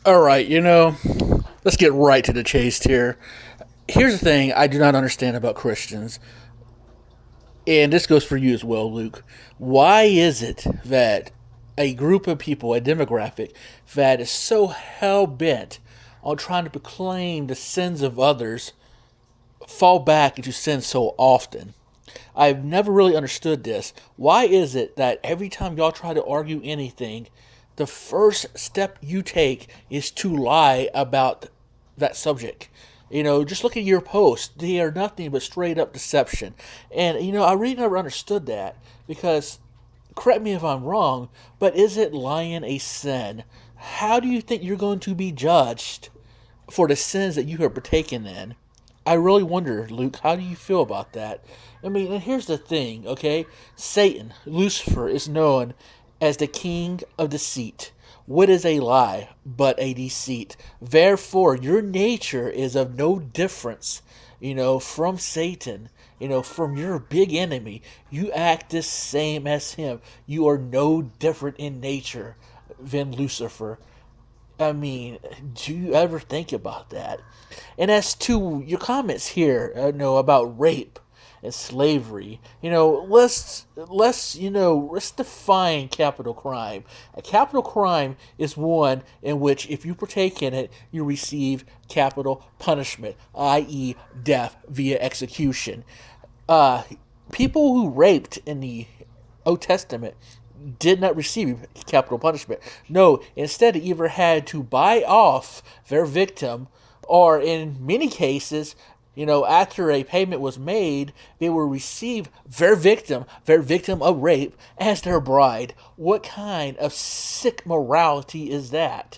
All right, let's get right to the chase here. Here's the thing I do not understand about Christians, and this goes for you as well, Luke. Why is it that a group of people, a demographic, that is so hell bent on trying to proclaim the sins of others, fall back into sin so often? I've never really understood this. Why is it that every time y'all try to argue anything, the first step you take is to lie about that subject? Just look at your posts. They are nothing but straight up deception. And, I really never understood that because, correct me if I'm wrong, but is it lying a sin? How do you think you're going to be judged for the sins that you have partaken in? I really wonder, Luke, how do you feel about that? I mean, and here's the thing, okay? Satan, Lucifer, is known as the king of deceit. What is a lie but a deceit? Therefore, your nature is of no difference, from Satan, from your big enemy. You act the same as him. You are no different in nature than Lucifer. I mean, do you ever think about that? And as to your comments here, about rape and slavery, let's define capital crime. A capital crime is one in which, if you partake in it, you receive capital punishment, i.e., death via execution. Uh, People who raped in the Old Testament did not receive capital punishment. No, instead, they either had to buy off their victim, or in many cases, after a payment was made, they will receive their victim of rape, as their bride. What kind of sick morality is that?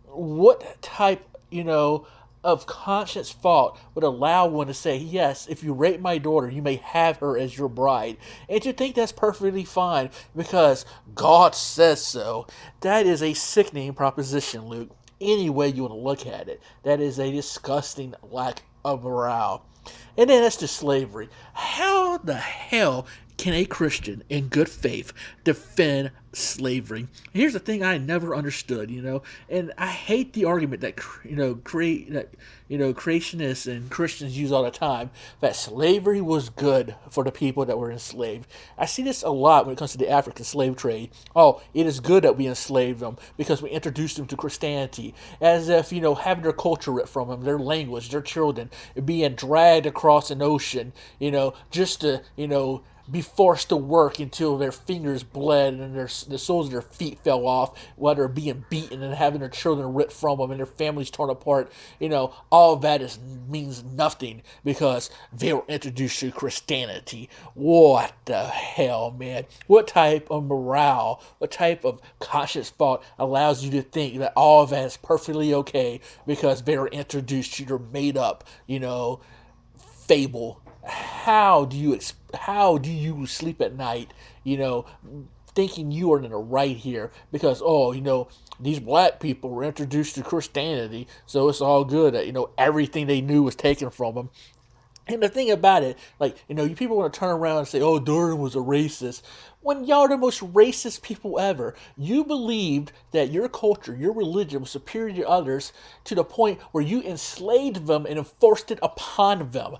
What type, of conscience fault would allow one to say, yes, if you rape my daughter, you may have her as your bride? And to think that's perfectly fine because God says so. That is a sickening proposition, Luke. Any way you want to look at it, that is a disgusting lack of morale. And then as to slavery, how the hell can a Christian in good faith defend slavery? Here's the thing I never understood, and I hate the argument that creationists and Christians use all the time, that slavery was good for the people that were enslaved. I see this a lot when it comes to the African slave trade. Oh, it is good that we enslaved them because we introduced them to Christianity, as if having their culture ripped from them, their language, their children being dragged across an ocean, just to be forced to work until their fingers bled and the soles of their feet fell off, while they're being beaten and having their children ripped from them and their families torn apart. All of that means nothing because they were introduced to Christianity. What the hell, man? What type of morale, what type of conscious thought allows you to think that all of that is perfectly okay because they were introduced to your made up, fable? How do you sleep at night, thinking you are in the right here because, these black people were introduced to Christianity, so it's all good that everything they knew was taken from them? And the thing about it, like, you people want to turn around and say, oh, Darwin was a racist. When y'all are the most racist people ever, you believed that your culture, your religion was superior to others to the point where you enslaved them and enforced it upon them.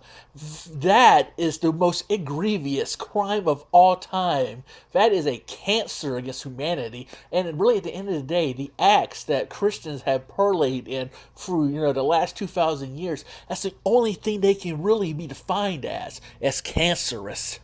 That is the most egregious crime of all time. That is a cancer against humanity. And really, at the end of the day, the acts that Christians have parlayed in through, the last 2,000 years, that's the only thing they can really be defined as cancerous.